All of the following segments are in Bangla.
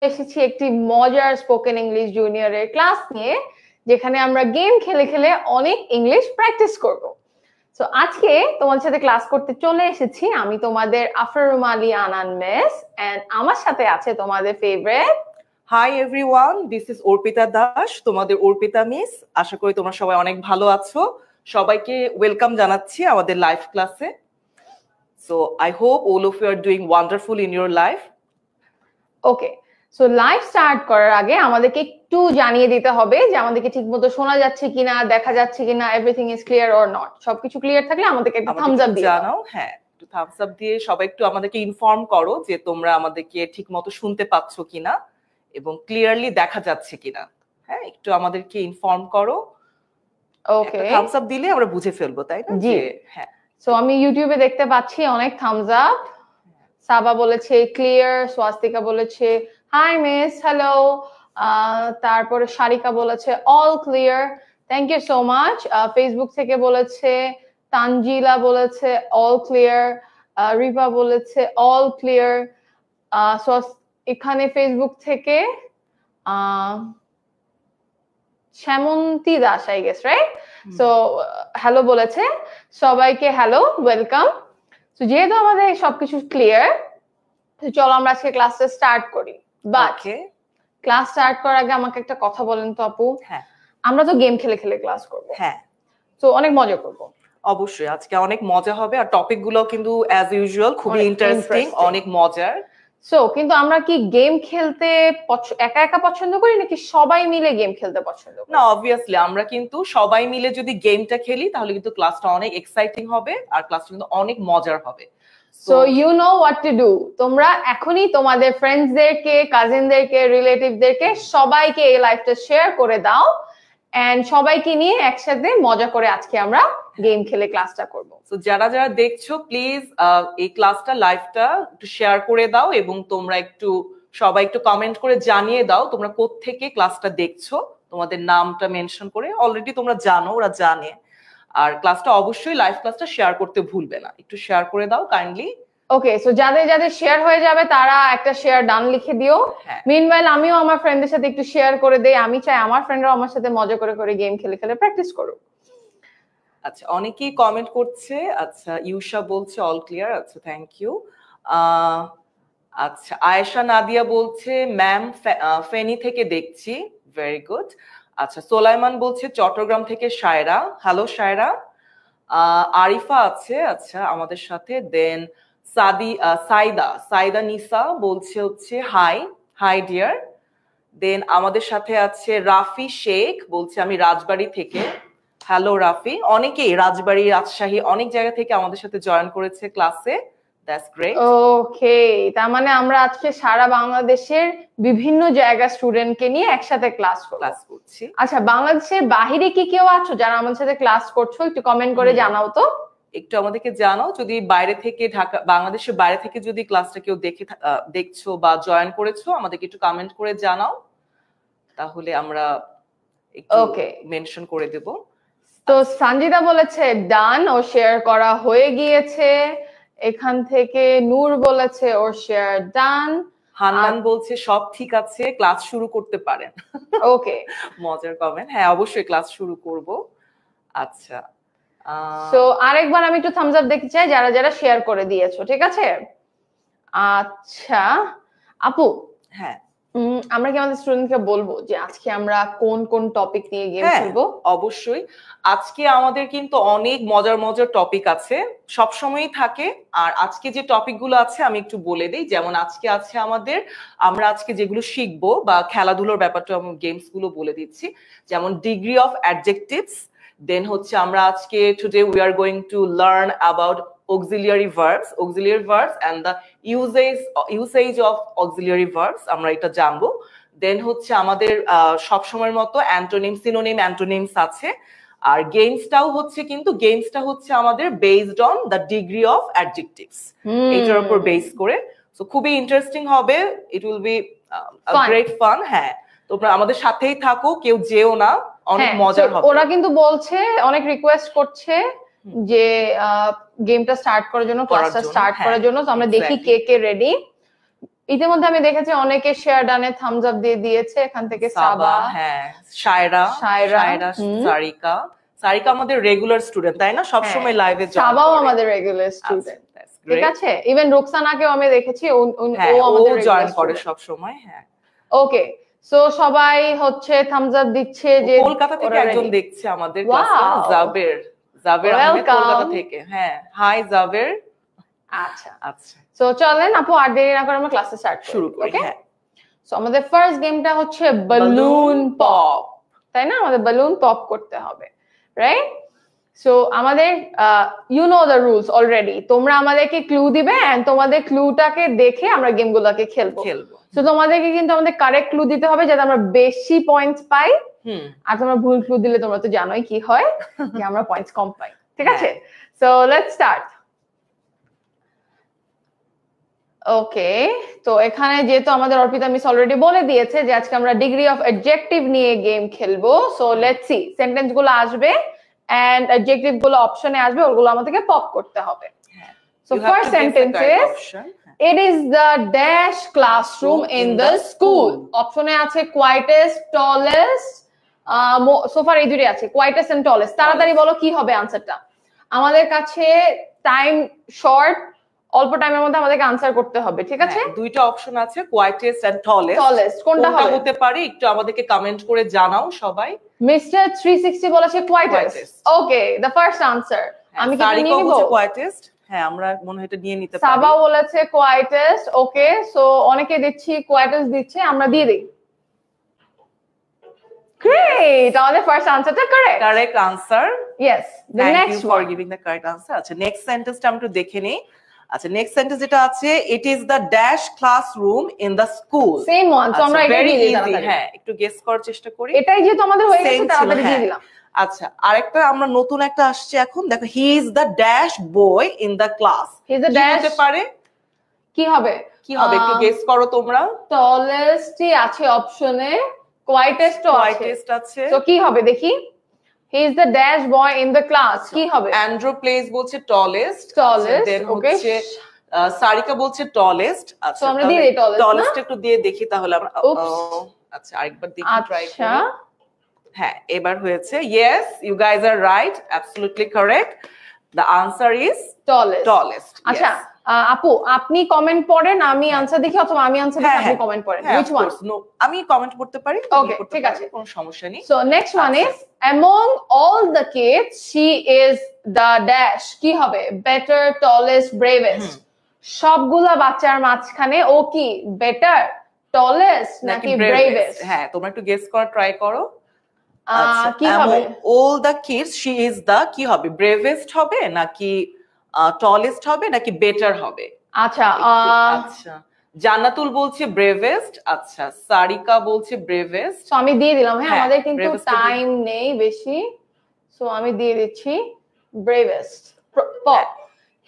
এসেছি একটি মজার স্পোকেন ইংলিশ জুনিয়রের ক্লাস নিয়ে, যেখানে আমরা গেম খেলে খেলে অনেক ইংলিশ প্র্যাকটিস করব। তো আজকে তোমাদের সাথে ক্লাস করতে চলে এসেছি আমি, তোমাদের আফরুম আলী আনান মিস, এন্ড আমার সাথে আছে তোমাদের favourite. Hi everyone, this is Arpita Das, তোমাদের অর্পিতা মিস। আশা করি তোমরা সবাই অনেক ভালো আছো। সবাইকে ওয়েলকাম জানাচ্ছি আমাদের লাইভ ক্লাসে। So I hope all of you are doing wonderful in your life. Okay, so live start করার আগে আমাদেরকে একটু জানিয়ে দিতে হবে যে আমাদেরকে ঠিকমতো শোনা যাচ্ছে কিনা, দেখা যাচ্ছে কিনা, everything is clear or not. সবকিছু ক্লিয়ার থাকলে আমাদেরকে একটা থামস আপ দিয়ে জানাও। হ্যাঁ, একটু থামস আপ দিয়ে সবাই একটু আমাদেরকে ইনফর্ম করো যে তোমরা আমাদেরকে ঠিকমতো শুনতে পাচ্ছ কিনা এবং ক্লিয়ারলি দেখা যাচ্ছে কিনা। হ্যাঁ, একটু আমাদেরকে ইনফর্ম করো। ওকে, থামস আপ দিলে আমরা বুঝে ফেলবো, তাই না? জি, হ্যাঁ। সো আমি ইউটিউবে দেখতে পাচ্ছি অনেক থামস আপ। সাবা বলেছে ক্লিয়ার, স্বাস্তিকা বলেছে হাই মিস, হ্যালো। তারপরে সারিকা বলেছে all clear, thank you so much. Facebook থেকে বলেছে তানজিলা বলেছে অল ক্লিয়ার, রিপা বলেছে অল ক্লিয়ার। এখানে ফেসবুক থেকে Shyamanti Das, I guess, right? So hello বলেছে, সবাইকে হ্যালো, ওয়েলকাম। তো যেহেতু আমাদের সবকিছু ক্লিয়ার, তো চলো আমরা আজকে ক্লাসটা স্টার্ট করি। বাট ক্লাস স্টার্ট করার আগে আমাকে একটা কথা বলেন তো আপু। হ্যাঁ, আমরা তো গেম খেলে খেলে ক্লাস করব। হ্যাঁ, তো অনেক মজা করব। অবশ্যই আজকে অনেক মজা হবে, আর টপিক গুলো কিন্তু অ্যাজ ইউজুয়াল খুবই ইন্টারেস্টিং, অনেক মজার। সো কিন্তু আমরা কি গেম খেলতে একা একা পছন্দ করি নাকি সবাই মিলে গেম খেলতে পছন্দ করি? না, অবভিয়াসলি আমরা কিন্তু সবাই মিলে যদি গেমটা খেলি তাহলে কিন্তু ক্লাসটা অনেক এক্সাইটিং হবে আর ক্লাসটা কিন্তু অনেক মজার হবে। So you know what to do. তোমরা এখনই তোমাদের ফ্রেন্ডসদেরকে, কাজিনদেরকে, রিলেটিভদেরকে সবাইকে এই লাইভটা শেয়ার করে দাও, এন্ড সবাইকে নিয়ে একসাথে মজা করে আজকে আমরা গেম খেলে ক্লাসটা করব। সো যারা যারা দেখছো প্লিজ এই ক্লাসটা লাইভটা একটু শেয়ার করে দাও এবং তোমরা একটু সবাই একটু কমেন্ট করে জানিয়ে দাও তোমরা কোত্থেকে ক্লাসটা দেখছো, তোমাদের নামটা মেনশন করে। অলরেডি তোমরা জানো, ওরা জানে। আর ক্লাসটা অবশ্যই লাইভ ক্লাসটা শেয়ার করতে ভুলবে না, একটু শেয়ার করে দাও কাইন্ডলি। ওকে, সো যাদের যাদের শেয়ার হয়ে যাবে তারা একটা শেয়ার ডান লিখে দিও। মিনওয়াইল আমিও আমার ফ্রেন্ডদের সাথে একটু শেয়ার করে দেই। আমি চাই আমার ফ্রেন্ডরাও আমার সাথে মজা করে করে গেম খেলে খেলে প্র্যাকটিস করুক। আচ্ছা, অনেকেই কমেন্ট করছে। আচ্ছা, ইউশা বলছে অল ক্লিয়ার। আচ্ছা, থ্যাংক ইউ। আচ্ছা, আয়েশা নাদিয়া বলছে ম্যাম ফেনী থেকে দেখছি, ভেরি গুড। আচ্ছা, সোলাইমান বলছে চট্টগ্রাম থেকে শায়রা, হ্যালো শায়রা। আরিফা আছে আচ্ছা আমাদের সাথে। দেন সাইদা নিসা বলছে হচ্ছে হাই হাই ডিয়ার। দেন আমাদের সাথে আছে রাফি শেখ, বলছে আমি রাজবাড়ী থেকে, হ্যালো রাফি। অনেকেই রাজবাড়ী, রাজশাহী অনেক জায়গা থেকে আমাদের সাথে জয়েন করেছে ক্লাসে, দ্যাটস গ্রেট। ওকে, তার মানে আমরা আজকে সারা বাংলাদেশের বিভিন্ন জায়গা স্টুডেন্টকে নিয়ে একসাথে ক্লাস করছি। আচ্ছা, বাংলাদেশের বাহিরে কি কেউ আছো যারা আমাদের সাথে ক্লাস করছো? একটু কমেন্ট করে জানাও তো, একটু আমাদেরকে জানাও। যদি বাইরে থেকে, ঢাকা বাংলাদেশের বাইরে থেকে যদি ক্লাসটা কেউ দেখছো বা জয়েন করেছো, আমাদেরকে একটু কমেন্ট করে জানাও, তাহলে আমরা একটু মেনশন করে দেব। তো সঞ্জিতা বলেছে ডান, ও শেয়ার করা হয়ে গিয়েছে। এখান থেকে নূর বলেছে ওর শেয়ার ডান। হান্নান বলছে সব ঠিক আছে, ক্লাস শুরু করতে পারেন। ওকে, মজার কমেন্ট। হ্যাঁ, অবশ্যই ক্লাস শুরু করব। আচ্ছা, সো আরেকবার আমি একটু থামস আপ দেখতে চাই যারা যারা শেয়ার করে দিয়েছো, ঠিক আছে? আচ্ছা আপু, হ্যাঁ, আমরা কি আমাদের স্টুডেন্টকে বলবো যে আজকে আমরা কোন কোন টপিক নিয়ে গেম খেলবো? অবশ্যই। আজকে আমাদের কিন্তু অনেক মজার মজার টপিক আছে, সব সময়ই থাকে। আর আজকে যে টপিকগুলো আছে আমি একটু বলে দেই। যেমন আজকে আছে আমরা আজকে যেগুলো শিখবো বা খেলাধুলার ব্যাপারটা গেমস গুলো বলে দিচ্ছি, যেমন ডিগ্রি অফ অ্যাডজেক্টিভস। দেন হচ্ছে আমরা আজকে today we are going to learn about auxiliary verbs and the usage of auxiliary verbs, আমরা এটা জানবো। দেন হচ্ছে আমাদের সব সময়ের মতো অ্যান্টোনিম, সিনোনিম, অ্যান্টোনিমস আছে। আর গেমসটা হচ্ছে আমাদের based on the degree of adjectives, এটার উপর বেস করে। সো খুবই ইন্টারেস্টিং হবে, it will be great fun. হ্যাঁ, তোমরা আমাদের সাথেই থাকো, কেউ যেও না, অনেক মজার হবে। ওরা কিন্তু বলছে, অনেক রিকোয়েস্ট করছে যে গেমটা স্টার্ট করার জন্য, ক্লাসটা স্টার্ট করার জন্য। তো আমরা দেখি কে কে রেডি। ইতিমধ্যে আমি দেখেছি অনেকে শেয়ার ডানে থামস আপ দিয়ে দিয়েছে, এখান থেকে সাবা, হ্যাঁ, সায়রা, সারিকা। সারিকা আমাদের রেগুলার স্টুডেন্ট, তাই না? সবসময় লাইভে জয়েন করে। সাবাও আমাদের রেগুলার স্টুডেন্ট, ঠিক আছে। ইভেন রুকসানাকেও আমি দেখেছি, ও আমাদের জয়েন করে সব সময়। হ্যাঁ, ওকে। সো সবাই হচ্ছে থামস আপ দিচ্ছে যে কলকাতা থেকে একজন দেখছে আমাদের ক্লাসে, জাবের আহমেদ কলকাতা থেকে। হ্যাঁ, হাই জাবের। আচ্ছা আচ্ছা, সো চলেন আপু আর দেরি না করে আমরা ক্লাসে শুরু করি। হ্যাঁ, সো আমাদের ফার্স্ট গেমটা হচ্ছে বালুন পপ, তাই না? আমাদের বালুন পপ করতে হবে, রাইট? সো আমাদের you know the rules already. তোমরা আমাদেরকে ক্লু দিবে এন্ড তোমাদের ক্লুটাকে দেখে আমরা গেমগুলোকে খেলবো। সো তোমাদেরকে কিন্তু আমাদের কারেক্ট ক্লু দিতে হবে যাতে আমরা বেশি পয়েন্টস পাই। আর তোমরা ভুল ক্লু দিলে তোমরা তো জানোই কি হয়, যে আমরা পয়েন্টস কম পাই, ঠিক আছে? So let's start. ওকে, তো এখানে যেহেতু আমাদের অর্পিতা মিস অলরেডি বলে দিয়েছে যে আজকে আমরা ডিগ্রি অফ অ্যাডজেক্টিভ নিয়ে গেম খেলবো। সো লেটস সি, সেন্টেন্স গুলো আসবে এন্ড অ্যাডজেক্টিভ গুলো অপশনে আসবে, ওগুলো আমাদেরকে পপ করতে হবে। So first sentence is it is the dash classroom in the school. অপশনে আছে quietest, tallest, so far এই দুটোই আছে, quietest and tallest। তাড়াতাড়ি বলো কি হবে আনসারটা। আমাদের কাছে টাইম শর্ট, অল্প টাইমের মধ্যে আমাদেরকে আনসার করতে হবে, ঠিক আছে? দুইটা অপশন আছে, কোয়াইটেস্ট এন্ড টলেস্ট। টলেস্ট কোনটা হতে পারে একটু আমাদেরকে কমেন্ট করে জানাও সবাই। মিস্টার 360 বলেছে কোয়াইটেস্ট। ওকে, দ্য ফার্স্ট আনসার। আমি কি নিয়ে নিব কোয়াইটেস্ট? হ্যাঁ, আমরা মনে হয় এটা নিয়ে নিতে পারি। সাবা বলেছে কোয়াইটেস্ট। ওকে, সো অনেকে দিচ্ছি কোয়াইটেস্ট দিচ্ছে, আমরা দিয়ে দেই। গ্রেট, আমাদের ফার্স্ট আনসারটা correct. Correct answer. Yes, the next for giving the correct answer. আচ্ছা, নেক্সট সেন্টেন্সটা আমরা একটু দেখে নেই। আচ্ছা, নেক্সট সেন্টেন্স যেটা আছে, ইট is the dash classroom in the school. Same one, তো আমরা এটা দিয়ে দিই। হ্যাঁ, একটু গেস করার চেষ্টা করি। এটাই যেহেতু আমাদের হয়ে গেছে, তাড়াতাড়ি দিয়ে দিলাম। আচ্ছা, আরেকটা আমরা নতুন একটা আসছে এখন, দেখো, he is the dash boy in the class. He is the dash হতে পারে, কি হবে একটু গেস করো তোমরা। টলেস্টই আছে অপশনে, কোয়াইটেস্টও আছে। তো কি হবে দেখি? He is the dash boy in the class, কি হবে? অ্যান্ড্রু প্লেস বলছে টলেস্ট। দেন ওকে, সারিকা বলছে টলেস্ট। আচ্ছা, আমরা দিয়ে দেই টলেস্ট একটু দিয়ে দেখি তাহলে আমরা। আচ্ছা, আরেকবার দেখি, ট্রাই করি। হ্যাঁ, এবার হয়েছে। Yes, you guys are right, absolutely correct. The answer is tallest. আচ্ছা আপু, আপনি কমেন্ট পড়েন, আমি আনসার দেখি, অথবা আমি আনসার দেখি আপনি কমেন্ট পড়েন। Which one? আমি কমেন্ট করতে পারি। ওকে, ঠিক আছে, কোনো সমস্যা নেই। So next one is among all the kids she is the dash, কি হবে? better, tallest, bravest। সবগুলা বাচ্চার মাঝখানে ও কি বেটার, টলেস্ট নাকি ব্রেভেস্ট? হ্যাঁ, তোমরা একটু গেস করার ট্রাই করো। কি হবে? all the kids she is the, কি হবে? ব্রেভেস্ট হবে নাকি টলেস্ট হবে নাকি বেটার হবে? আচ্ছা, আচ্ছা, জান্নাতুল বলছে ব্রেভেস্ট। আচ্ছা, সারিকা বলছে ব্রেভেস্ট। সো আমি দিয়ে দিলাম। হ্যাঁ, আমাদের কিন্তু টাইম নেই বেশি, সো আমি দিয়ে দিচ্ছি bravest.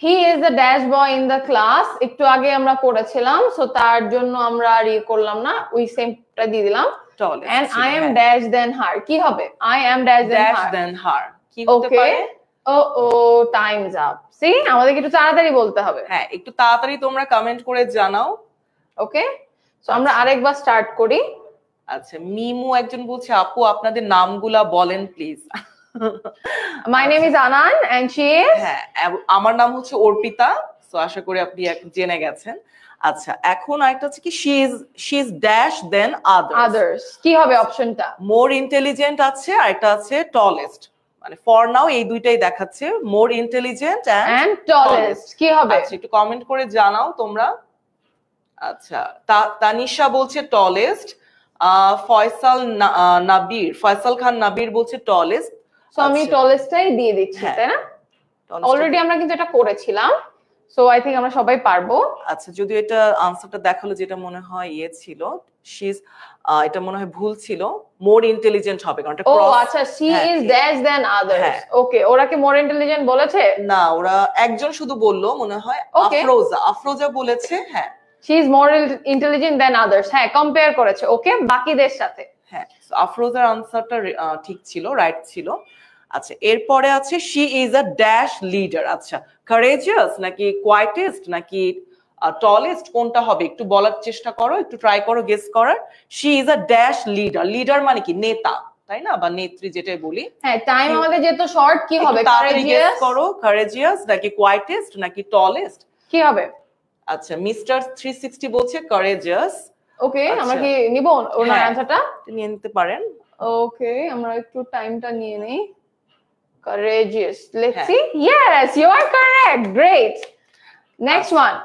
He is the dash boy in the class, একটু আগে আমরা করেছিলাম, সো তার জন্য আমরা আর করলাম না, ওই সেমটা দিয়ে দিলাম। and I am dash than her, কি হবে? I am dash than her কি হতে পারে? Times up. সি, আমাদের একটু তাড়াতাড়ি বলতে হবে। হ্যাঁ, একটু তাড়াতাড়ি তোমরা কমেন্ট করে জানাও। ওকে, সো আমরা আরেকবার স্টার্ট করি। আচ্ছা, মিমু একজন বলছে, আপু আপনাদের নামগুলা বলেন please. My name is Anan and she is, হ্যাঁ, আমার নাম হচ্ছে অর্পিতা। সো আশা করি আপনি জেনে গেছেন। আচ্ছা, এখন আরেকটা হচ্ছে কি, she is dash then others. কি হবে অপশনটা? মোর ইন্টেলিজেন্ট আছে, আর একটা আছে টলেস্ট। মানে ফর নাও এই দুইটাই দেখাচ্ছে, মোর ইন্টেলিজেন্ট এন্ড টলেস্ট, কি হবে? আচ্ছা, একটু কমেন্ট করে জানাও তোমরা। আচ্ছা, তানিশা বলছে টলেস্ট। ফয়সাল খান নাবির বলছে টলেস্ট। সো আমি টলেস্টটাই দিয়ে দিচ্ছি, তাই না? অলরেডি আমরা কিন্তু এটা করেছিলাম, সো আই থিংক আমরা সবাই পারবো। আচ্ছা, যদিও এটা আনসারটা দেখালো যেটা মনে হয় ছিল, এটা মনে হয় ভুল ছিল, মোর ইন্টেলিজেন্ট হবে, কারণ এটা ক্রস। ও আচ্ছা, she is dash then others. Okay, ওরা কি মোর ইন্টেলিজেন্ট বলেছে? না, ওরা একজন শুধু বললো, মনে হয় আফরোজা বলেছে। হ্যাঁ, she is more intelligent then others. হ্যাঁ, কম্পেয়ার করেছে ওকে বাকিদের সাথে। হ্যাঁ, আফরোজার আনসারটা ঠিক ছিল, রাইট ছিল। আচ্ছা, এরপরে আছে she is a dash leader. আচ্ছা, কারেজিয়াস নাকি কোয়াইটেস্ট নাকি টলেস্ট কোনটা হবে একটু বলার চেষ্টা করো, একটু ট্রাই করো গেস করার। She is a dash leader, leader মানে কি নেতা, তাই না, বা নেত্রী যেটাই বলি। হ্যাঁ, টাইম আমাদের যেহেতু শর্ট, কি হবে? তাড়াতাড়ি গেস courageous করো, কারেজিয়াস নাকি কোয়াইটেস্ট নাকি টলেস্ট? কি হবে? আচ্ছা, মিস্টার 360 বলছে কারেজিয়াস। ওকে, আমরা কি নিব ওনার অ্যানসারটা? নিয়ে নিতে পারেন। ওকে, আমরা একটু টাইমটা নিয়ে নেই। courageous, let's see. Yes, you are correct. Great. Next one.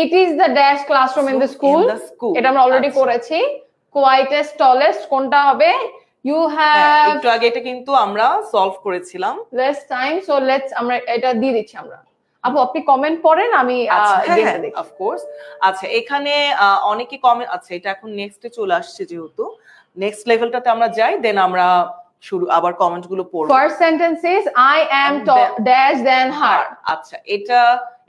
It is the dash classroom in the school. এটা আমরা অলরেডি করেছি। quietest, tallest কোনটা হবে? You have একটু আগে এটা কিন্তু আমরা সলভ করেছিলাম। less time, so let's আমরা এটা দিয়ে দিচ্ছি আমরা। আপু আপনি কমেন্ট করেন, আমি গেমটা দেখি। Of course. আচ্ছা, এখানে অনেকে কমেন্ট, আচ্ছা এটা এখন নেক্সটে চলে আসছে, যেহেতু নেক্সট লেভেলটাতে আমরা যাই, দেন আমরা শুরু আবার কমেন্ট গুলো পড়ব। First sentence is I am dash than her. আচ্ছা, এটা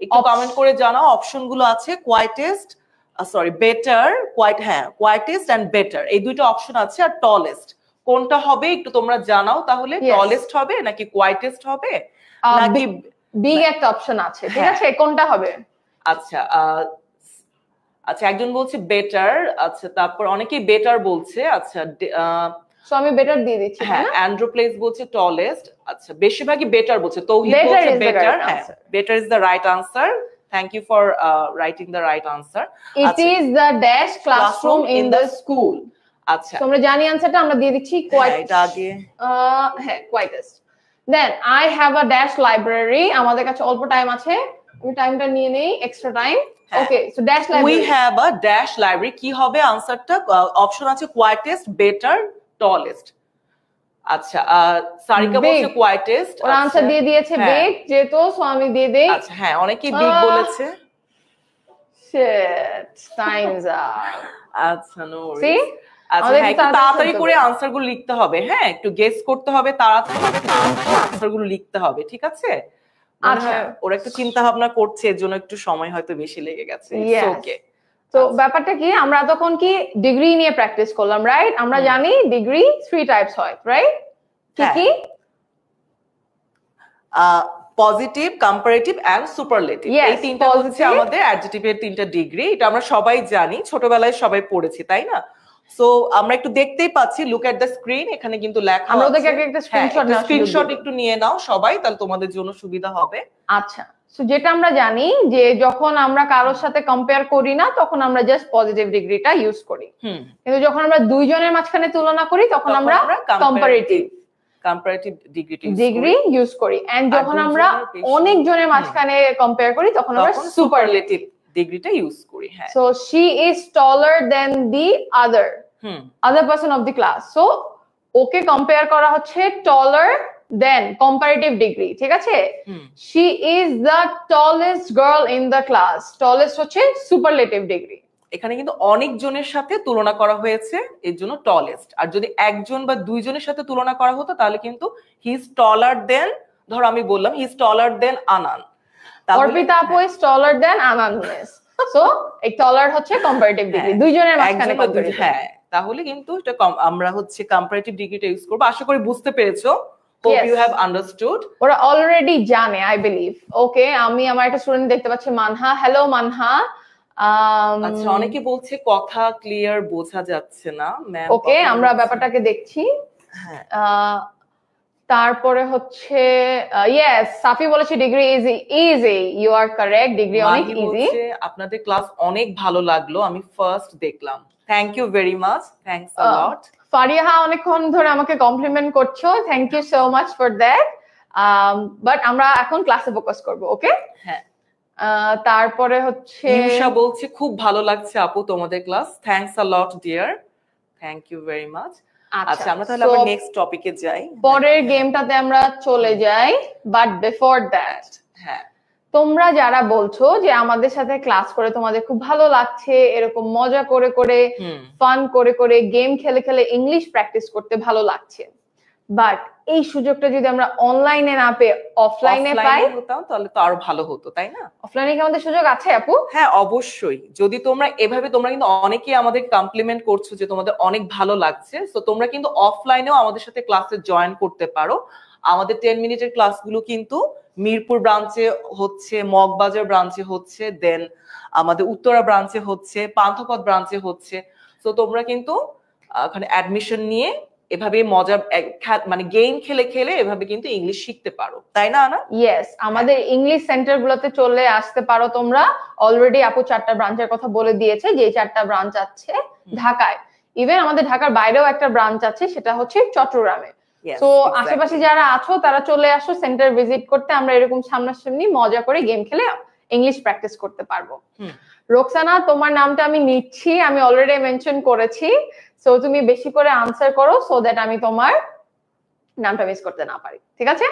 একটু কমেন্ট করে জানাও। অপশন গুলো আছে কোয়াইটেস্ট, সরি বেটার, কোয়াইটেস্ট এন্ড বেটার, এই দুইটা অপশন আছে। আর টলেস্ট কোনটা হবে একটু তোমরা জানাও তাহলে। টলেস্ট হবে নাকি কোয়াইটেস্ট হবে নাকি বিগ একটা অপশন আছে, ঠিক আছে, কোনটা হবে? আচ্ছা আচ্ছা, একজন বলছে বেটার, আচ্ছা তারপর অনেকেই বেটার বলছে। আচ্ছা সো আমি বেটার দিয়ে দিচ্ছি। হ্যাঁ, অ্যান্ড্রোপ্লেস বলছে টলেস্ট। আচ্ছা, বেশিরভাগই বেটার বলছে। তৌহিদ বলছে বেটার। হ্যাঁ, better is the right answer. Thank you for writing the right answer. It is the dash classroom in the school. আচ্ছা, তোমরা জানি আনসারটা, আমরা দিয়ে দিচ্ছি কোয়াইট। এটা আগে হ্যাঁ, quietest. Then I have a dash library. আমাদের কাছে অল্প টাইম আছে, আমি টাইমটা নিয়ে নেই, extra time. Okay, so dash library, we have a dash library কি হবে আনসারটা? অপশন আছে কোয়াইটেস্ট, বেটার, টলেস্ট। আচ্ছা, সারিকা বলছে কোয়াইটেস্ট, ওর আনসার দিয়ে দিয়েছে বিগ, যেহেতু সো আমি দিয়ে দেই। আচ্ছা, হ্যাঁ অনেকেই বিগ বলেছে। Shit, time's up. আচ্ছা, নো ওয়ারিস। আচ্ছা, হ্যাঁ একটু তাড়াতাড়ি করে আনসার গুলো লিখতে হবে। হ্যাঁ, একটু গেস করতে হবে, তাড়াতাড়ি আনসার গুলো লিখতে হবে, ঠিক আছে? আচ্ছা, ওরা একটু চিন্তা ভাবনা করছে, এর জন্য একটু সময় হয়তো বেশি লেগে গেছে। ওকে, তো ব্যাপারটা কি, আমরা তখন কি ডিগ্রি নিয়ে প্র্যাকটিস করলাম, রাইট? আমরা জানি ডিগ্রি 3 টাইপস হয়, রাইট? কি কি? Positive, comparative and superlative. এই তিনটা হচ্ছে আমাদের অ্যাডজেক্টিভের তিনটা ডিগ্রি। এটা আমরা সবাই জানি, ছোটবেলায় সবাই পড়েছি, তাই না? সো আমরা একটু দেখতেই পাচ্ছি, লুক এট দ্য স্ক্রিন, এখানে কিন্তু লেখা আছে। আমরা ওদেরকে একটা স্ক্রিনশট একটু নিয়ে নাও সবাই, তাহলে তোমাদের জন্য সুবিধা হবে। আচ্ছা, সো যেটা আমরা জানি যে যখন আমরা কারোর সাথে কম্পেয়ার করি না, তখন আমরা জাস্ট পজিটিভ ডিগ্রিটা ইউজ করি। কিন্তু যখন আমরা দুইজনের মাঝখানে তুলনা করি, তখন আমরা কম্পারেটিভ ডিগ্রি ইউজ করি। এন্ড যখন আমরা অনেক জনের মাঝখানে কম্পেয়ার করি, তখন আমরা সুপারলেটিভ ডিগ্রিটা ইউজ করি। হ্যাঁ, so she is taller than the other person of the class. So okay compare করা হচ্ছে টলার দেন কম্পারেটিভ ডিগ্রি, ঠিক আছে? She is the tallest girl in the class, tallest হচ্ছে সুপারলেটিভ ডিগ্রি। এখানে কিন্তু অনেক জনের সাথে তুলনা করা হয়েছে, এর জন্য টলেস্ট। আর যদি একজন বা দুইজনের সাথে তুলনা করা হতো, তাহলে কিন্তু হি ইজ টলার দেন, ধরো আমি বললাম he is taller than Anan, Arpita আপু is taller than Anan miss. So এই টলার হচ্ছে কম্পারেটিভ ডিগ্রি, দুইজনের মাঝখানে কম্পারেটিভ। হ্যাঁ, তাহলে কিন্তু এটা আমরা হচ্ছে কম্পারেটিভ ডিগ্রিটা ইউজ করব। আশা করি বুঝতে পেরেছো। Hope you have understood. ওরা অলরেডি জানে, আই বিলিভ। ওকে, আমি আমার একটা স্টুডেন্ট দেখতে পাচ্ছি, মানহা। হ্যালো মানহা। আচ্ছা, অনেকে বলছে কথা ক্লিয়ার বোঝা যাচ্ছে না ম্যাম। ওকে, আমরা ব্যাপারটাকে দেখছি। হ্যাঁ, তারপরে হচ্ছে ইয়েস, সাফি বলেছে degree easy. You are correct, degree অনেক ইজি। আপনাদের ক্লাস অনেক ভালো লাগলো, আমি ফার্স্ট দেখলাম। Thank you very much, thanks a lot. Fariha অনেকক্ষণ ধরে আমাকে কমপ্লিমেন্ট করছো, thank you so much for that. But আমরা এখন ক্লাসে ফোকাস করব, ওকে? হ্যাঁ, তারপরে হচ্ছে ইউশা বলছে খুব ভালো লাগছে আপু তোমাদের class, thanks a lot dear, thank you very much. আচ্ছা, আমরা তাহলে আবার নেক্সট টপিকে যাই, পরের গেমটাতে আমরা চলে যাই। বাট বিফোর দ্যাট, হ্যাঁ, তোমরা যারা বলছো যে আমাদের সাথে ক্লাস করে তোমাদের খুব ভালো লাগছে, এরকম মজা করে করে ফান করে করে গেম খেলে খেলে ইংলিশ প্র্যাকটিস করতে ভালো লাগছে, বাট এই সুযোগটা যদি আমরা অনলাইনে না পেয়ে অফলাইনে পাই তাহলে তো আরো ভালো হতো, তাই না? অফলাইনে কি আমাদের সুযোগ আছে আপু? হ্যাঁ, অবশ্যই। যদি তোমরা এভাবে, তোমরা কিন্তু অনেকেই আমাদের কমপ্লিমেন্ট করছো যে তোমাদের অনেক ভালো লাগছে, তো তোমরা কিন্তু অফলাইনেও আমাদের সাথে ক্লাসে জয়েন করতে পারো। আমাদের 10 মিনিটের ক্লাসগুলো কিন্তু মিরপুর ব্রাঞ্চে হচ্ছে, মগবাজার ব্রাঞ্চে হচ্ছে, দেন আমাদের উত্তরা ব্রাঞ্চে হচ্ছে, পান্থপথ ব্রাঞ্চে হচ্ছে। তো তোমরা কিন্তু ওখানে অ্যাডমিশন নিয়ে এভাবে মজা মানে গেম খেলে খেলে এভাবে কিন্তু ইংলিশ শিখতে পারো, তাই না আনা? ইয়েস, আমাদের ইংলিশ সেন্টার গুলোতে চলে আসতে পারো তোমরা। অলরেডি আপু 4টা ব্রাঞ্চের কথা বলে দিয়েছে, যে 4টা ব্রাঞ্চ আছে ঢাকায়। ইভেন আমাদের ঢাকার বাইরেও একটা ব্রাঞ্চ আছে, সেটা হচ্ছে চট্টগ্রামে। তো আশেপাশে যারা আছো তারা চলে আসো সেন্টার ভিজিট করতে, আমরা এরকম সামনাসামনি মজা করে গেম খেলে ইংলিশ প্র্যাকটিস করতে পারবো। রোকসানা, তোমার নামটা আমি নিচ্ছি, আমি অলরেডি মেনশন করেছি। সো তুমি বেশি করে আনসার করো, সো দ্যাট আমি তোমার নামটা মিস করতে না পারি, ঠিক আছে?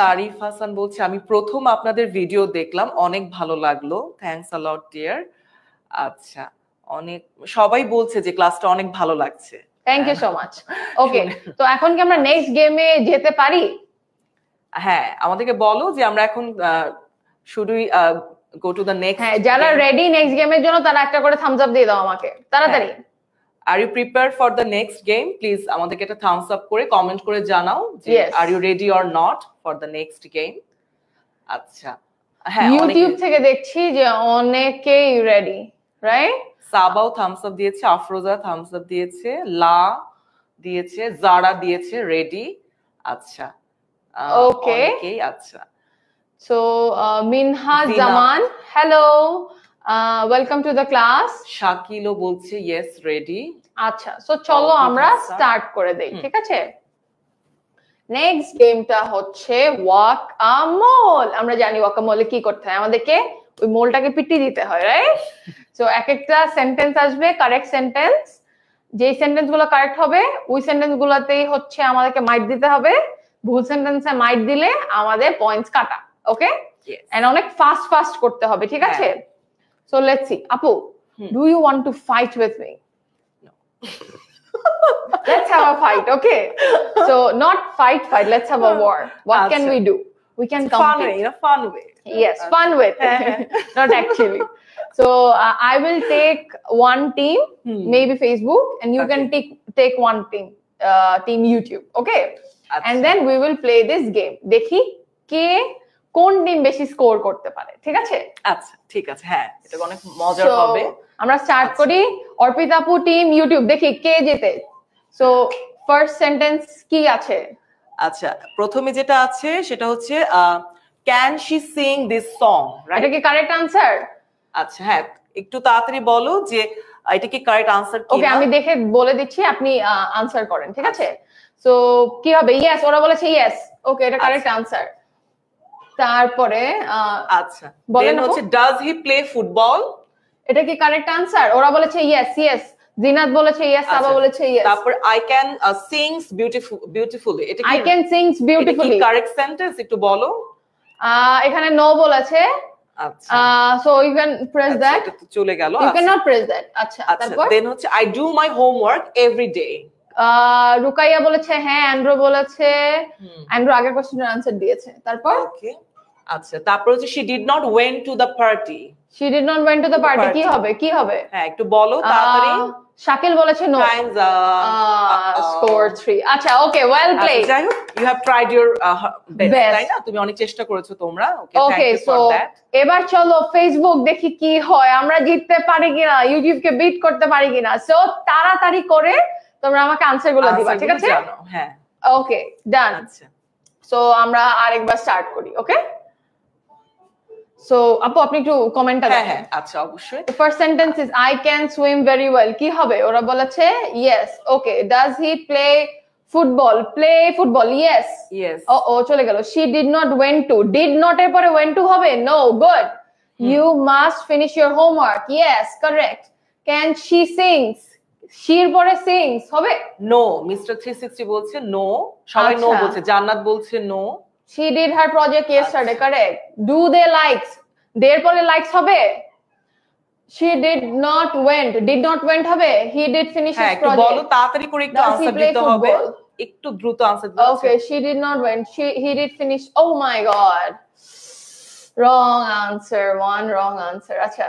তারিফ হাসান বলছে, আমি প্রথম আপনাদের ভিডিও দেখলাম, অনেক ভালো লাগলো, থ্যাঙ্কস আ লট ডিয়ার। আচ্ছা, অনেক সবাই বলছে যে ক্লাসটা অনেক ভালো লাগছে। Thank you so much. Okay, তো এখন কি আমরা নেক্সট গেমে যেতে পারি? হ্যাঁ, আমাদেরকে বলো যে আমরা এখন শুধুই গো টু দ্য নেক্সট। হ্যাঁ, যারা রেডি নেক্সট গেমের জন্য তারা একটা করে থামস আপ দিয়ে দাও আমাকে তাড়াতাড়ি। Are you prepare for the next game? Please আমাদেরকে একটা থামস আপ করে কমেন্ট করে জানাও যে are you ready or not for the next game. আচ্ছা, হ্যাঁ, ইউটিউব থেকে দেখছি যে অনেকেই রেডি, রাইট? সাবাও থামস আপ দিয়েছে, আফরোজা থামস আপ দিয়েছে, লা দিয়েছে, জারা দিয়েছে রেডি। আচ্ছা, ওকে, আচ্ছা। So Minha Zaman, hello, welcome to the class. শাকিলও বলছে ইয়েস রেডি। আচ্ছা, সো চলো আমরা স্টার্ট করে দেই, ঠিক আছে? নেক্সট গেমটা হচ্ছে ওয়াকামোল। আমরা জানি ওয়াকামোলে কি করতে হয়, আমাদেরকে ওই মোলটাকে পিটি দিতে হয়, রাইট? সো এক একটা সেন্টেন্স আসবে, কারেক্ট সেন্টেন্স। যেই সেন্টেন্স গুলো কারেক্ট হবে ওই সেন্টেন্স গুলাতেই হচ্ছে আমাদেরকে মাইট দিতে হবে। ভুল সেন্টেন্সে মাইট দিলে আমাদের পয়েন্টস কাটা, ওকে? এন্ড অনেক ফাস্ট ফাস্ট করতে হবে, ঠিক আছে? সো লেটস সি, আপু, do you want to fight with me? Let's have a fight, okay? So not fight, let's have a war. What can we do? We can compete. In a fun way. Yes, fun with. Not actually. So I will take one team, maybe Facebook, and you can take one team, team YouTube, okay? And then we will play this game. দেখি কে কোন টিম বেশি স্কোর করতে পারে, ঠিক আছে? আচ্ছা, ঠিক আছে, হ্যাঁ, এটা অনেক মজার হবে। আমরা স্টার্ট করি। অর্পিতা আপু টিম ইউটিউব, দেখি কে জেতে। সো ফার্স্ট সেন্টেন্স কি আছে? আচ্ছা, প্রথমে যেটা আছে সেটা হচ্ছে can she Singh this song, right? এটা কি কারেক্ট আনসার? আচ্ছা, হ্যাঁ, একটু তাড়াতাড়ি বলো যে এটা কি কারেক্ট আনসার কি। ওকে, আমি দেখে বলে দিচ্ছি, আপনি আনসার করেন, ঠিক আছে? সো কি হবে? ইয়েস, ওরা বলেছে ইয়েস। ওকে, এটা কারেক্ট আনসার। তারপরে আচ্ছা, দেন হচ্ছে ডাজ হি প্লে ফুটবল? এটা কি কারেক্ট আনসার? ওরা বলেছে ইয়েস ইয়েস। জিনাত বলেছে ইয়েস, সাবা বলেছে ইয়েস। তারপর আই ক্যান সিংস বিউটিফুলি, এটা কি I can sings beautifully correct sentence? একটু বলো। এখানে নো বলেছে। আচ্ছা, so you can press that. এটা তো চলে গেল। You can not press that. আচ্ছা, তারপর দেন হচ্ছে I do my homework every day. Rukaiya বলেছে হ্যাঁ, অ্যান্ড্রো বলেছে, অ্যান্ড্রো আগের কোশ্চেনের আনসার দিয়েছে। তারপর ওকে, আচ্ছা, তারপর হচ্ছে she did not went to the party. she did not went to the party, কি হবে কি হবে? হ্যাঁ, একটু বলো তাড়াতাড়ি। শাকিল বলেছে নো। Times score 3। আচ্ছা, ওকে, ওয়েল প্লেড। যাই হোক, you have tried your best, তাই না? তুমি অনেক চেষ্টা করেছো তোমরা। Okay, thank you for that. এবার চলো ফেসবুক দেখি কি হয়, আমরা জিততে পারি কিনা, ইউটিউবকে বিট করতে পারি কিনা। সো তাড়াতাড়ি করে তোমরা আমাকে আনসার গুলো দিবা, ঠিক আছে? হ্যাঁ, ওকে, ডান। আচ্ছা, সো আমরা আরেকবার স্টার্ট করি, ওকে? সো আপু আপনি একটু কমেন্টটা দেখেন। হ্যাঁ, আচ্ছা, অবশ্যই। The first sentence is I can swim very well. কি হবে? ওরা বলেছে yes. Okay. Does he play football? Play football. Yes. Yes. ও চলে গেল। She did not went to. Did not এর পরে went to হবে? No. Good. You must finish your homework. Yes. Correct. Can she sings? She এর পরে sings হবে? No. Mr. 360 বলছে no. সবাই no বলছে। জান্নাত বলছে no. She did her project yesterday. Correct. Do they likes? দের পরে likes হবে? She did not went. Did not went হবে? He did finish his project. একটু বলো তাড়াতাড়ি করে, একটু আনসার দিতে হবে। একটু দ্রুত আনসার দিতে হবে। Okay, she did not went. He did finish. Oh my god. Wrong answer. One wrong answer. Acha.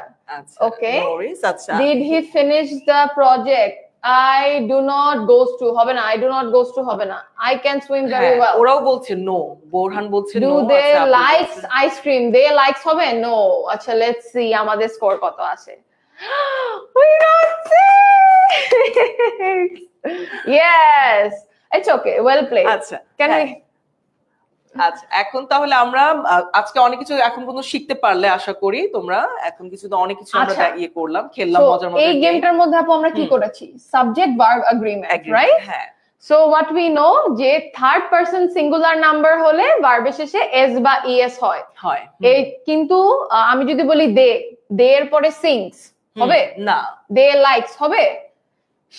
Okay. No worries. Acha. Did he finish the project? I do not goes to হবে না, I do not goes to হবে না, I can swim very well. ওরাও বলছে নো, বোরহান বলছে no. Do they likes ice cream? They likes হবে no. আচ্ছা let's see আমাদের স্কোর কত আছে। We got 6. Yes, it's okay, well played. আচ্ছা Can we আচ্ছা এখন তাহলে আমরা আজকে অনেক কিছু এখন পর্যন্ত শিখতে পারলে আশা করি তোমরা। এখন কিছু তো অনেক কিছু আমরা ইয়ে করলাম, খেললাম, মজার মজার। এই গেমটার মধ্যে আপু আমরা কি করেছি? Subject verb agreement, right? হ্যাঁ। সো হোয়াট উই নো যে থার্ড পারসন সিঙ্গুলার নাম্বার হলে ভার্বের শেষে এস বা ইএস হয়। এই কিন্তু আমি যদি বলি দে, দে এর পরে সিংস হবে না, দে লাইকস হবে,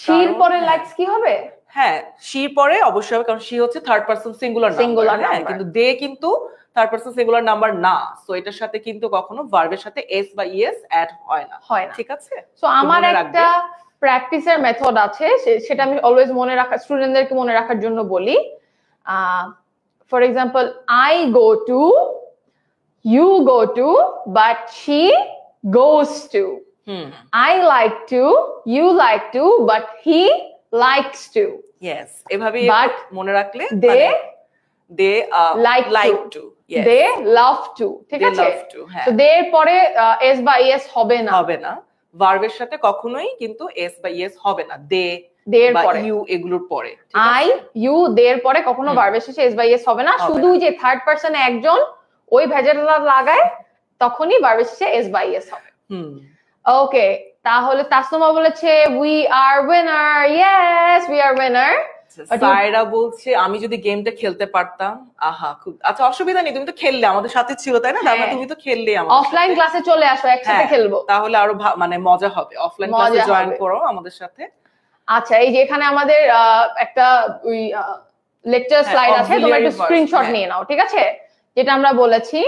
শির পরে লাইকস কি হবে? হ্যাঁ, শির পরে অবশ্যই হবে, কারণ শি হচ্ছে থার্ড পারসন সিঙ্গুলার নাম্বার, কিন্তু দে কিন্তু থার্ড পারসন সিঙ্গুলার নাম্বার না। সো এটার সাথে কিন্তু কখনো ভার্বের সাথে এস বা ইএস অ্যাড হয় না। ঠিক আছে? সো আমার একটা প্র্যাকটিসের মেথড আছে, সেটা আমি অলওয়েজ মনে রাখা, স্টুডেন্টদেরকে মনে রাখার জন্য বলি। For example, I go to, you go to, but she goes to. I like to, you like to, but he likes to. Yes, এভাবে মনে রাখলে they like to. Yes, they love to. ঠিক আছে? তো they এর পরে s বা es হবে না, ভার্বের সাথে কখনোই কিন্তু s বা es হবে না। they বা you এগুলোর পরে, I you they এর পরে কখনো ভার্বের শেষে s বা es হবে না। শুধু যে থার্ড পারসনে একজন ওই ভেজালটা লাগায় তখনই ভার্বের শেষে s বা es হবে। ওকে, তাহলে তাসনুমা বলেছে we are winner. Yes, we are winner. Saira বলছে আমি যদি গেমটা খেলতে পারতাম। আহা, খুব আচ্ছা, অসুবিধা নেই, তুমি তো খেললে, আমাদের সাথে ছিল তাই না? তারপর তুমি তো খেললে আমাদের অফলাইন ক্লাসে চলে আসো, একসাথে খেলবো, তাহলে আরো মানে মজা হবে। অফলাইন ক্লাসে জয়েন করো আমাদের সাথে। আচ্ছা, এই যে এখানে আমাদের একটা ওই লেকচার স্লাইড আছে, তোমরা একটু স্ক্রিনশট নিয়ে নাও, ঠিক আছে? যেটা আমরা বলেছি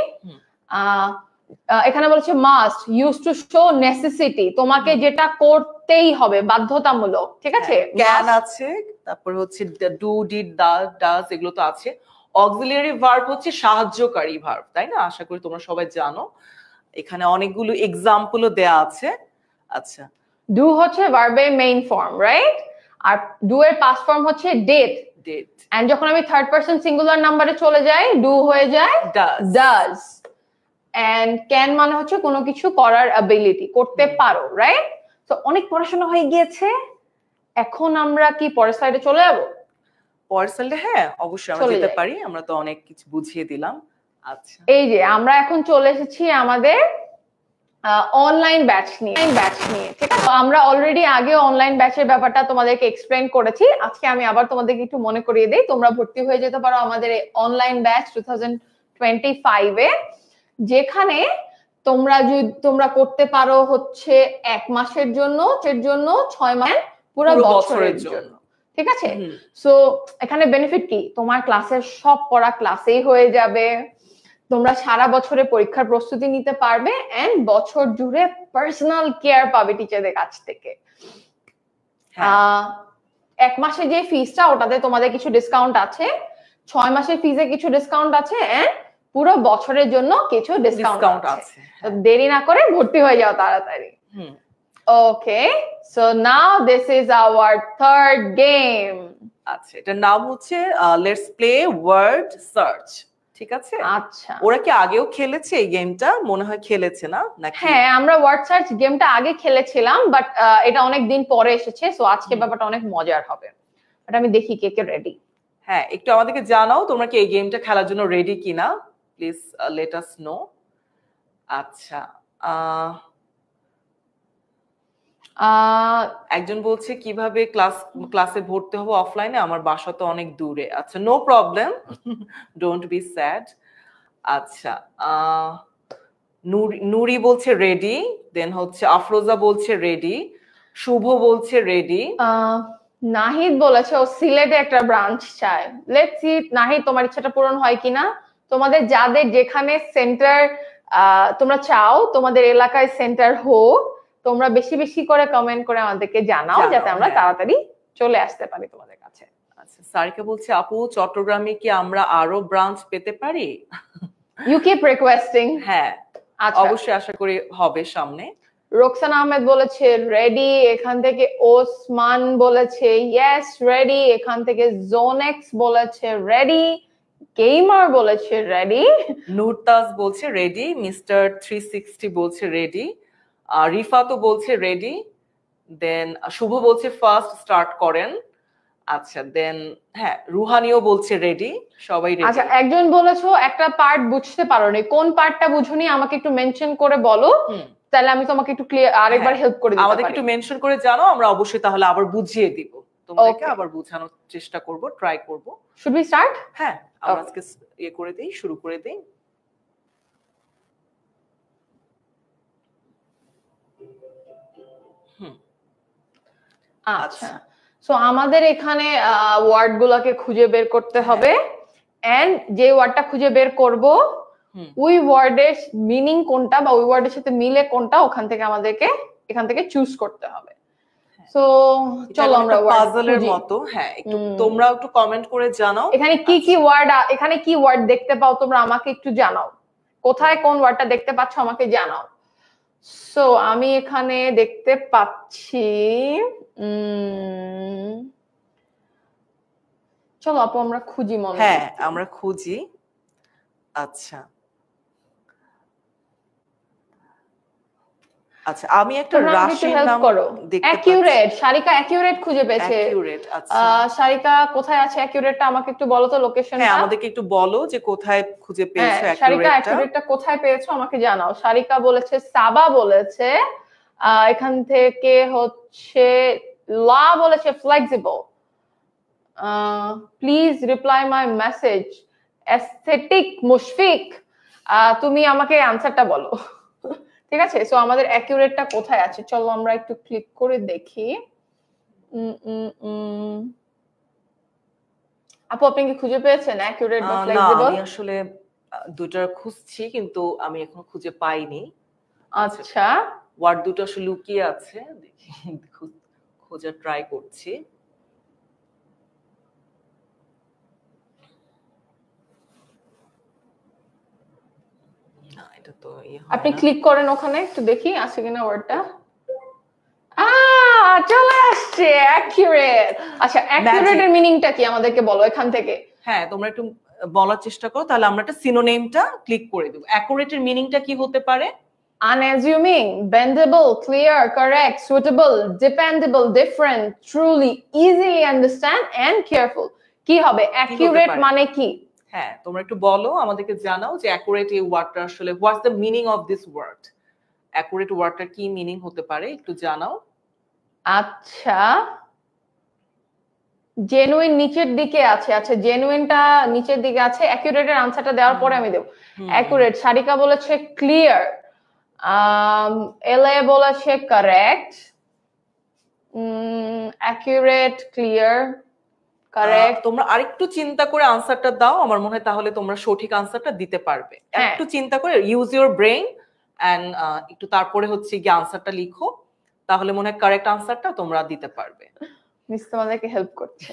এখানে বলেছে must use to show necessity, তোমাকে যেটা করতেই হবে, বাধ্যতামূলক, ঠিক আছে? ক্যান আছে, তারপর হচ্ছে ডু, ডিড, ডাজ, এগুলো তো আছে। অক্সিলিয়ারি ভার্ব হচ্ছে সাহায্যকারী ভার্ব, তাই না? আশা করি তোমরা সবাই জানো। এখানে অনেকগুলো এক্সাম্পলও দেয়া আছে। আচ্ছা, ডু হচ্ছে ভার্বের মেইন ফর্ম, রাইট? আর ডু এর পাস্ট ফর্ম হচ্ছে ডিড। এন্ড যখন আমি থার্ড পারসন সিঙ্গুলার নাম্বারে চলে যাই, ডু হয়ে যায় ডাজ। এন্ড ক্যান মানে হচ্ছে কোনো কিছু করার অ্যাবিলিটি, করতে পারো, রাইট? তো অনেক পড়াশোনা হয়ে গিয়েছে, এখন আমরা কি পরের স্লাইডে চলে যাব? পরের স্লাইডে হ্যাঁ অবশ্যই আমরা যেতে পারি, আমরা তো অনেক কিছু বুঝিয়ে দিলাম। আচ্ছা, এই যে আমরা এখন চলে এসেছি আমাদের অনলাইন ব্যাচ নিয়ে, ঠিক আছে? আমরা অলরেডি আগে অনলাইন ব্যাচের ব্যাপারটা তোমাদেরকে এক্সপ্লেইন করেছি। আজকে আমি আবার তোমাদেরকে একটু মনে করিয়ে দেই, তোমরা ভর্তি হয়ে যেতে পারো আমাদের অনলাইন ব্যাচ 2025 এ, যেখানে তোমরা করতে পারো হচ্ছে 1 মাসের জন্য, 6 মাস, পুরো বছরের জন্য, ঠিক আছে? সো এখানে বেনিফিট কি? তোমার ক্লাসের সব পড়া ক্লাসেই হয়ে যাবে, তোমরা সারা বছরে পরীক্ষার প্রস্তুতি নিতে পারবে, এন্ড বছর জুড়ে পার্সোনাল কেয়ার পাবে টিচারদের কাছ থেকে। 1 মাসে যে ফিসটা, ওটাতে তোমাদের কিছু ডিসকাউন্ট আছে, 6 মাসের ফিজে কিছু ডিসকাউন্ট আছে, এন্ড পুরো বছরের জন্য কিছু ডিসকাউন্ট আছে। তো দেরি না করে ভর্তি হয়ে যাও তাড়াতাড়ি। Okay, so now this is our third game. আচ্ছা, এটার নাম হচ্ছে লেটস প্লে ওয়ার্ড সার্চ, ঠিক আছে? আচ্ছা, ওরা কি আগেও খেলেছে এই গেমটা? মনে হয় খেলেছে না নাকি? হ্যাঁ, আমরা ওয়ার্ড সার্চ গেমটা আগে খেলেছিলাম, বাট এটা অনেক দিন পরে এসেছে, সো আজকে ব্যাপারটা অনেক মজার হবে। বাট আমি দেখি কে কে রেডি। হ্যাঁ, একটু আমাদেরকে জানাও তোমরা কি এই গেমটা খেলার জন্য রেডি কিনা, প্লিজ লেট আস নো। আচ্ছা, একজন বলছে কিভাবে ক্লাসে ভর্তি হবো অফলাইনে, আমার বাসা তো অনেক দূরে। আচ্ছা, no problem, don't be sad. আচ্ছা, নুরি বলছে রেডি, দেন হচ্ছে আফরোজা বলছে রেডি, শুভ বলছে রেডি, নাহিদ বলেছে ও সিলেটে একটা ব্রাঞ্চ চায়। লেটস সি নাহিদ, তোমার ইচ্ছাটা পূরণ হয় কিনা। তোমাদের যাদের যেখানে সেন্টার তোমরা চাও, তোমাদের এলাকায় সেন্টার হোক, তোমরা বেশি বেশি করে কমেন্ট করে আমাদেরকে জানাও, যাতে আমরা তাড়াতাড়ি চলে আসতে পারি তোমাদের কাছে। আচ্ছা, সারিকা বলছে আপু চট্টগ্রামে কি আমরা আরো ব্রাঞ্চ পেতে পারি? You keep requesting. হ্যাঁ, অবশ্যই আশা করি হবে সামনে। রোকসানা আহমেদ বলেছে রেডি, এখান থেকে ওসমান বলেছে ইয়েস রেডি, এখান থেকে জোনেক্স বলেছে রেডি, গেমার বলেছে রেডি, নুরতাজ বলছে রেডি, মিস্টার 360 বলছে রেডি, রিফাতও বলছে রেডি, দেন শুভ বলছে ফার্স্ট স্টার্ট করেন। আচ্ছা দেন হ্যাঁ রুহানিও বলছে রেডি, সবাই রেডি। আচ্ছা একজন বলেছো একটা পার্ট বুঝতে পারোনি, কোন পার্টটা বুঝোনি আমাকে একটু মেনশন করে বলো, তাহলে আমি তোমাকে একটু ক্লিয়ার আরেকবার হেল্প করে দিতে পারি। আমাদেরকে একটু মেনশন করে জানো, আমরা অবশ্যই তাহলে আবার বুঝিয়ে দিব, তোমাদেরকে আবার বোঝানোর চেষ্টা করব, ট্রাই করব। Should we start? হ্যাঁ আমরা আজকে ইয়ে করে দেই, শুরু করে দেই। আচ্ছা সো আমাদের এখানে ওয়ার্ড গুলাকে খুঁজে বের করতে হবে, এন্ড যে ওয়ার্ডটা খুঁজে বের করব ওই ওয়ার্ডের মিনিং কোনটা বা ওই ওয়ার্ডের সাথে মিলে কোনটা ওখান থেকে আমাদেরকে এখান থেকে চুজ করতে হবে। সো চলো আমরা পাজলের মতো, হ্যাঁ একটু তোমরা একটু কমেন্ট করে জানাও এখানে কি কি ওয়ার্ড, এখানে কি ওয়ার্ড দেখতে পাও তোমরা আমাকে একটু জানাও, কোথায় কোন ওয়ার্ডটা দেখতে পাচ্ছ আমাকে জানাও। সো আমি এখানে দেখতে পাচ্ছি চলো আপু আমরা খুঁজি মনে। হ্যাঁ আমরা খুঁজি। আচ্ছা আচ্ছা আমি একটা রাশির নাম দেখতে পাচ্ছি। অ্যাকিউরেট, সারিকা অ্যাকিউরেট খুঁজে পেয়েছে। অ্যাকিউরেট, আচ্ছা সারিকা কোথায় আছে অ্যাকিউরেটটা আমাকে একটু বলো তো লোকেশনটা। হ্যাঁ আমাদেরকে একটু বলো যে কোথায় খুঁজে পেয়েছো অ্যাকিউরেটটা। সারিকা অ্যাকিউরেটটা কোথায় পেয়েছো আমাকে জানাও। সারিকা বলেছে সাবা বলেছে, এখান থেকে হচ্ছে লা বলেছে flexible, please reply my message, aesthetic Mushfiq, তুমি আমাকে আনসারটা বলো। ঠিক আছে সো আমাদের অ্যাকিউরেটটা কোথায় আছে চলো আমরা একটু ক্লিক করে দেখি। আপু আপনি কি খুঁজে পেয়েছেন অ্যাকিউরেট বা ফ্লেক্সিবল? আমি আসলে দুটো খুঁজছি কিন্তু আমি এখনো খুঁজে পাইনি। আচ্ছা ওয়ার্ড দুটো আসলে লুকিয়ে আছে, দেখি খোঁজার ট্রাই করছি। আপনি ক্লিক করেন ওখানে একটু দেখি আছে কিনা ওয়ার্ডটা। চলে আসছে অ্যাকিউরেট। আচ্ছা অ্যাকিউরেটের মিনিংটা কি আমাদেরকে বলো এখান থেকে। হ্যাঁ তোমরা একটু বলার চেষ্টা করো, তাহলে আমরা একটা সিনোনিমটা ক্লিক করে দেব। অ্যাকুরেটের মিনিংটা কি হতে পারে? unassuming, bendable, clear, correct, suitable, dependable, different, truly, easily understand and careful। কি হবে অ্যাকিউরেট মানে কি? হ্যাঁ তোমরা একটু বলো, আমাদেরকে জানাও যে অ্যাকুরেট এই ওয়ার্ডটা আসলে what's the meaning of this word. Accurate ওয়ার্ডটার কি মিনিং হতে পারে একটু জানাও। আচ্ছা জেনুইন নিচের দিকে আছে, আচ্ছা জেনুইনটা নিচের দিকে আছে, অ্যাকুরেটের আনসারটা দেওয়ার পরে আমি দেব। অ্যাকুরেট সারিকা বলেছে ক্লিয়ার, এলএ বলেছে কারেক্ট, অ্যাকুরেট ক্লিয়ার কারেক্ট। তোমরা আরেকটু চিন্তা করে আনসারটা দাও, আমার মনে হয় তাহলে তোমরা সঠিক আনসারটা দিতে পারবে। একটু চিন্তা করে ইউজ ইউর ব্রেইন এন্ড একটু তারপরে হচ্ছে গিয়ে আনসারটা লিখো, তাহলে মনে হয় কারেক্ট আনসারটা তোমরা দিতে পারবে। মিস তোমাদেরকে হেল্প করছে।